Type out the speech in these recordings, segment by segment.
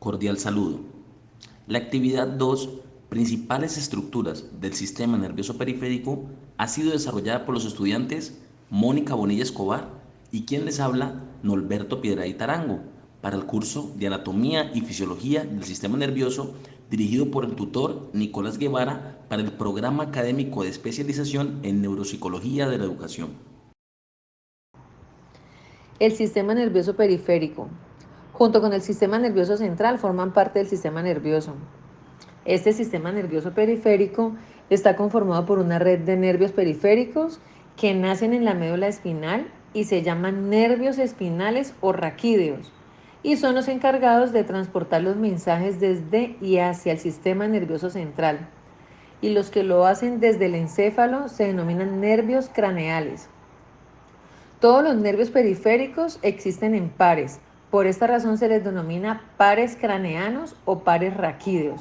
Cordial saludo. La actividad 2, principales estructuras del sistema nervioso periférico, ha sido desarrollada por los estudiantes Mónica Bonilla Escobar y quien les habla, Norberto Piedrahita Arango, para el curso de Anatomía y Fisiología del Sistema Nervioso, dirigido por el tutor Nicolás Guevara para el Programa Académico de Especialización en Neuropsicología de la Educación. El sistema nervioso periférico, junto con el sistema nervioso central, forman parte del sistema nervioso. Este sistema nervioso periférico está conformado por una red de nervios periféricos que nacen en la médula espinal y se llaman nervios espinales o raquídeos, y son los encargados de transportar los mensajes desde y hacia el sistema nervioso central. Y los que lo hacen desde el encéfalo se denominan nervios craneales. Todos los nervios periféricos existen en pares. Por esta razón se les denomina pares craneanos o pares raquídeos.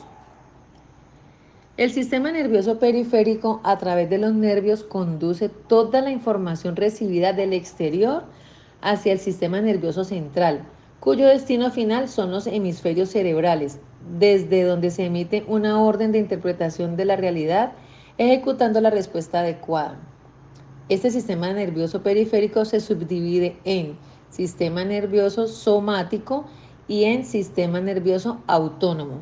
El sistema nervioso periférico, a través de los nervios, conduce toda la información recibida del exterior hacia el sistema nervioso central, cuyo destino final son los hemisferios cerebrales, desde donde se emite una orden de interpretación de la realidad, ejecutando la respuesta adecuada. Este sistema nervioso periférico se subdivide en sistema nervioso somático y en sistema nervioso autónomo.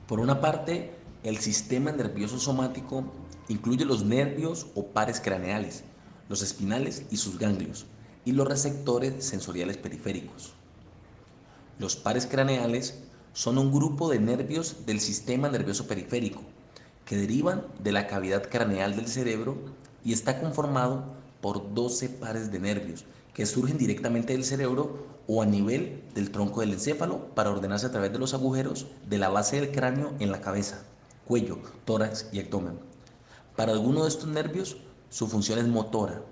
Por una parte, el sistema nervioso somático incluye los nervios o pares craneales, los espinales y sus ganglios, y los receptores sensoriales periféricos. Los pares craneales son un grupo de nervios del sistema nervioso periférico que derivan de la cavidad craneal del cerebro y está conformado por 12 pares de nervios que surgen directamente del cerebro o a nivel del tronco del encéfalo para ordenarse a través de los agujeros de la base del cráneo en la cabeza, cuello, tórax y abdomen. Para algunos de estos nervios su función es motora,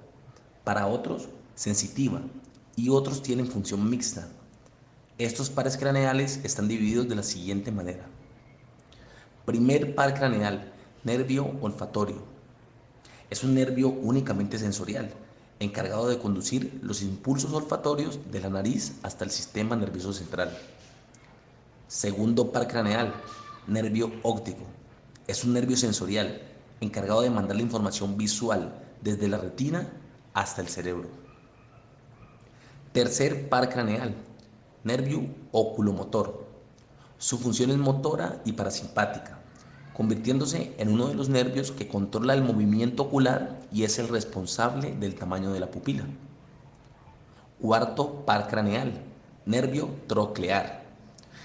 para otros sensitiva y otros tienen función mixta. Estos pares craneales están divididos de la siguiente manera. Primer par craneal, nervio olfatorio. Es un nervio únicamente sensorial, encargado de conducir los impulsos olfatorios de la nariz hasta el sistema nervioso central. Segundo par craneal, nervio óptico. Es un nervio sensorial, encargado de mandar la información visual desde la retina hasta el cerebro. Tercer par craneal, nervio oculomotor. Su función es motora y parasimpática, convirtiéndose en uno de los nervios que controla el movimiento ocular y es el responsable del tamaño de la pupila. Cuarto par craneal, nervio troclear.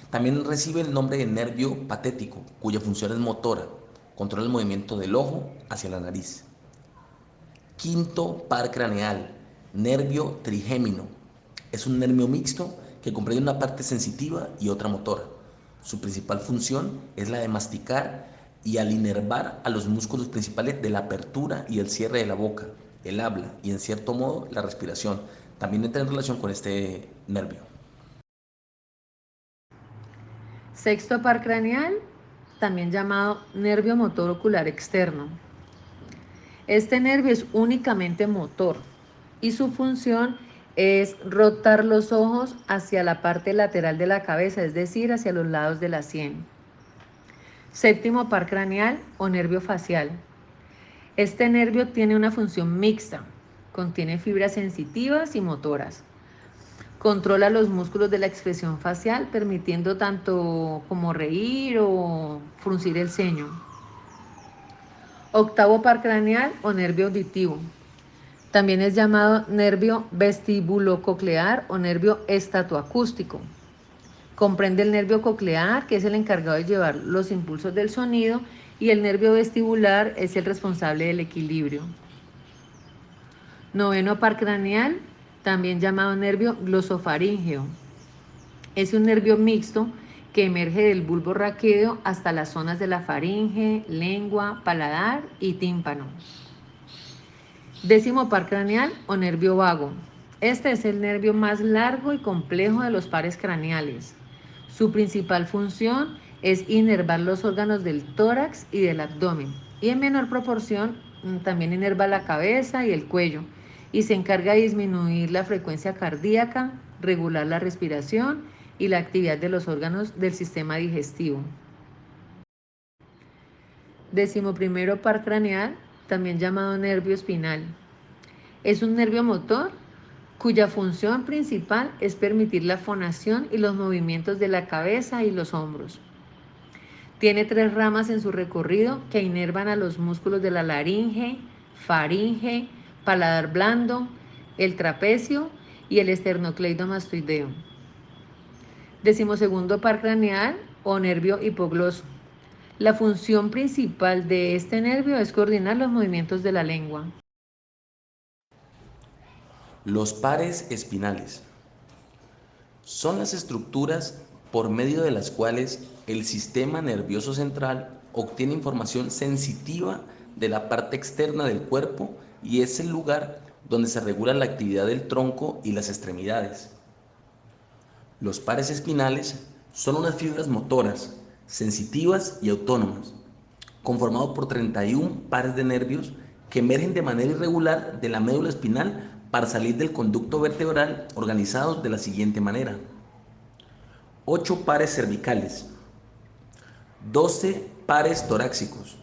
También recibe el nombre de nervio patético, cuya función es motora, controla el movimiento del ojo hacia la nariz. Quinto par craneal, nervio trigémino. Es un nervio mixto que comprende una parte sensitiva y otra motora. Su principal función es la de masticar y al inervar a los músculos principales de la apertura y el cierre de la boca, el habla y en cierto modo la respiración. También entra en relación con este nervio. Sexto par craneal, también llamado nervio motor ocular externo. Este nervio es únicamente motor y su función es rotar los ojos hacia la parte lateral de la cabeza, es decir, hacia los lados de la sien. Séptimo par craneal o nervio facial. Este nervio tiene una función mixta, contiene fibras sensitivas y motoras. Controla los músculos de la expresión facial, permitiendo tanto como reír o fruncir el ceño. Octavo par craneal o nervio auditivo. También es llamado nervio vestibulococlear o nervio estatoacústico. Comprende el nervio coclear, que es el encargado de llevar los impulsos del sonido, y el nervio vestibular es el responsable del equilibrio. Noveno par craneal, también llamado nervio glosofaríngeo. Es un nervio mixto que emerge del bulbo raquídeo hasta las zonas de la faringe, lengua, paladar y tímpano. Décimo par craneal o nervio vago. Este es el nervio más largo y complejo de los pares craneales. Su principal función es inervar los órganos del tórax y del abdomen, y en menor proporción también inerva la cabeza y el cuello, y se encarga de disminuir la frecuencia cardíaca regular la respiración y la actividad de los órganos del sistema digestivo. 11º par craneal, también llamado nervio espinal. Es un nervio motor cuya función principal es permitir la fonación y los movimientos de la cabeza y los hombros. Tiene 3 ramas en su recorrido que inervan a los músculos de la laringe, faringe, paladar blando, el trapecio y el esternocleidomastoideo. 12º par craneal o nervio hipogloso. La función principal de este nervio es coordinar los movimientos de la lengua. Los pares espinales son las estructuras por medio de las cuales el sistema nervioso central obtiene información sensitiva de la parte externa del cuerpo y es el lugar donde se regula la actividad del tronco y las extremidades. Los pares espinales son unas fibras motoras, sensitivas y autónomas, conformados por 31 pares de nervios que emergen de manera irregular de la médula espinal para salir del conducto vertebral, organizados de la siguiente manera: 8 pares cervicales, 12 pares torácicos,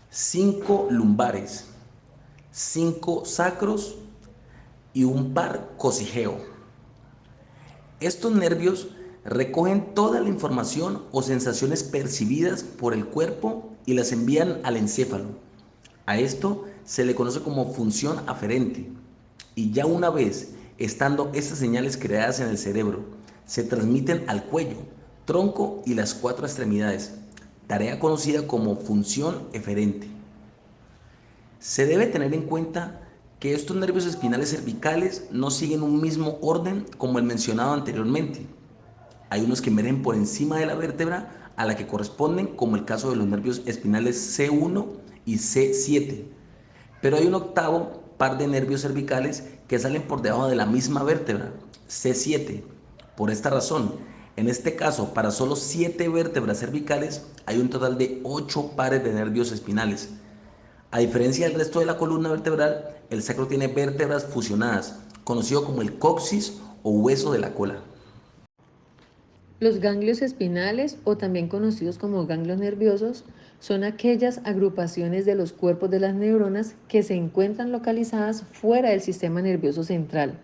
5 lumbares, 5 sacros y un par cocigeo. Estos nervios recogen toda la información o sensaciones percibidas por el cuerpo y las envían al encéfalo. A esto se le conoce como función aferente. Y ya una vez estando estas señales creadas en el cerebro, se transmiten al cuello, tronco y las 4 extremidades, tarea conocida como función eferente. Se debe tener en cuenta que estos nervios espinales cervicales no siguen un mismo orden como el mencionado anteriormente. Hay unos que emergen por encima de la vértebra a la que corresponden, como el caso de los nervios espinales C1 y C7. Pero hay un 8º par de nervios cervicales que salen por debajo de la misma vértebra, C7. Por esta razón, en este caso, para solo 7 vértebras cervicales, hay un total de 8 pares de nervios espinales. A diferencia del resto de la columna vertebral, el sacro tiene vértebras fusionadas, conocido como el coxis o hueso de la cola. Los ganglios espinales, o también conocidos como ganglios nerviosos, son aquellas agrupaciones de los cuerpos de las neuronas que se encuentran localizadas fuera del sistema nervioso central.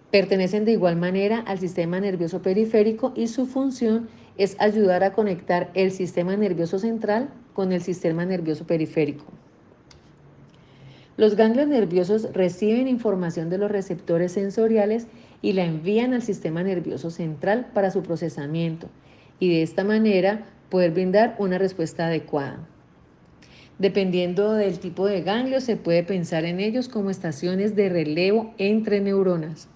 Pertenecen de igual manera al sistema nervioso periférico y su función es ayudar a conectar el sistema nervioso central con el sistema nervioso periférico. Los ganglios nerviosos reciben información de los receptores sensoriales y la envían al sistema nervioso central para su procesamiento y de esta manera poder brindar una respuesta adecuada. Dependiendo del tipo de ganglio, se puede pensar en ellos como estaciones de relevo entre neuronas.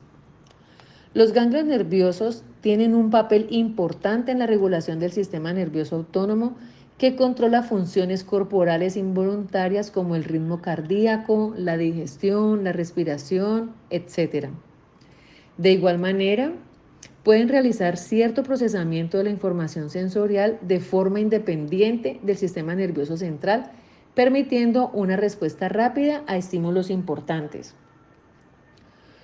Los ganglios nerviosos tienen un papel importante en la regulación del sistema nervioso autónomo que controla funciones corporales involuntarias como el ritmo cardíaco, la digestión, la respiración, etc. De igual manera, pueden realizar cierto procesamiento de la información sensorial de forma independiente del sistema nervioso central, permitiendo una respuesta rápida a estímulos importantes.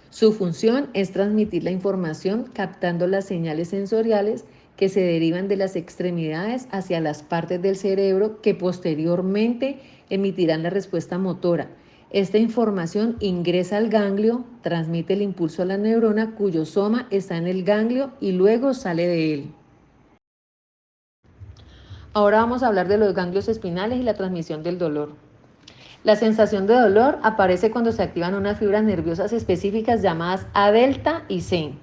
Su función es transmitir la información captando las señales sensoriales que se derivan de las extremidades hacia las partes del cerebro que posteriormente emitirán la respuesta motora. Esta información ingresa al ganglio, transmite el impulso a la neurona cuyo soma está en el ganglio y luego sale de él. Ahora vamos a hablar de los ganglios espinales y la transmisión del dolor. La sensación de dolor aparece cuando se activan unas fibras nerviosas específicas llamadas A delta y C.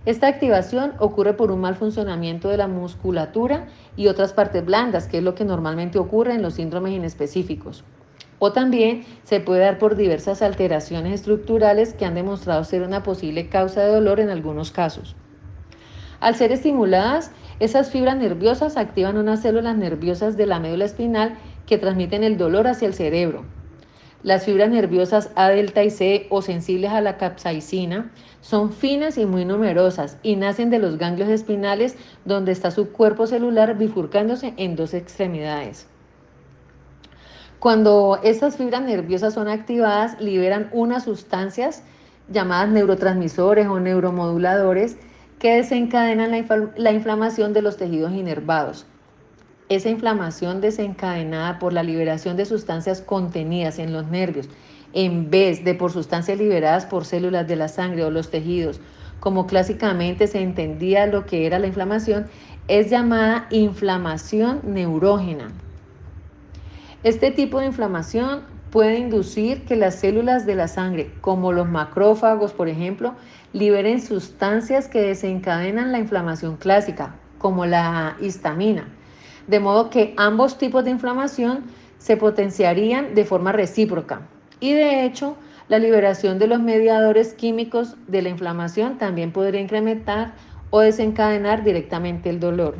Esta activación ocurre por un mal funcionamiento de la musculatura y otras partes blandas, que es lo que normalmente ocurre en los síndromes inespecíficos. O también se puede dar por diversas alteraciones estructurales que han demostrado ser una posible causa de dolor en algunos casos. Al ser estimuladas, esas fibras nerviosas activan unas células nerviosas de la médula espinal que transmiten el dolor hacia el cerebro. Las fibras nerviosas A delta y C, o sensibles a la capsaicina, son finas y muy numerosas y nacen de los ganglios espinales, donde está su cuerpo celular bifurcándose en 2 extremidades. Cuando estas fibras nerviosas son activadas, liberan unas sustancias llamadas neurotransmisores o neuromoduladores, que desencadenan la inflamación de los tejidos inervados. Esa inflamación desencadenada por la liberación de sustancias contenidas en los nervios, en vez de por sustancias liberadas por células de la sangre o los tejidos, como clásicamente se entendía lo que era la inflamación, es llamada inflamación neurógena. Este tipo de inflamación puede inducir que las células de la sangre, como los macrófagos, por ejemplo, liberen sustancias que desencadenan la inflamación clásica, como la histamina. De modo que ambos tipos de inflamación se potenciarían de forma recíproca. Y de hecho, la liberación de los mediadores químicos de la inflamación también podría incrementar o desencadenar directamente el dolor.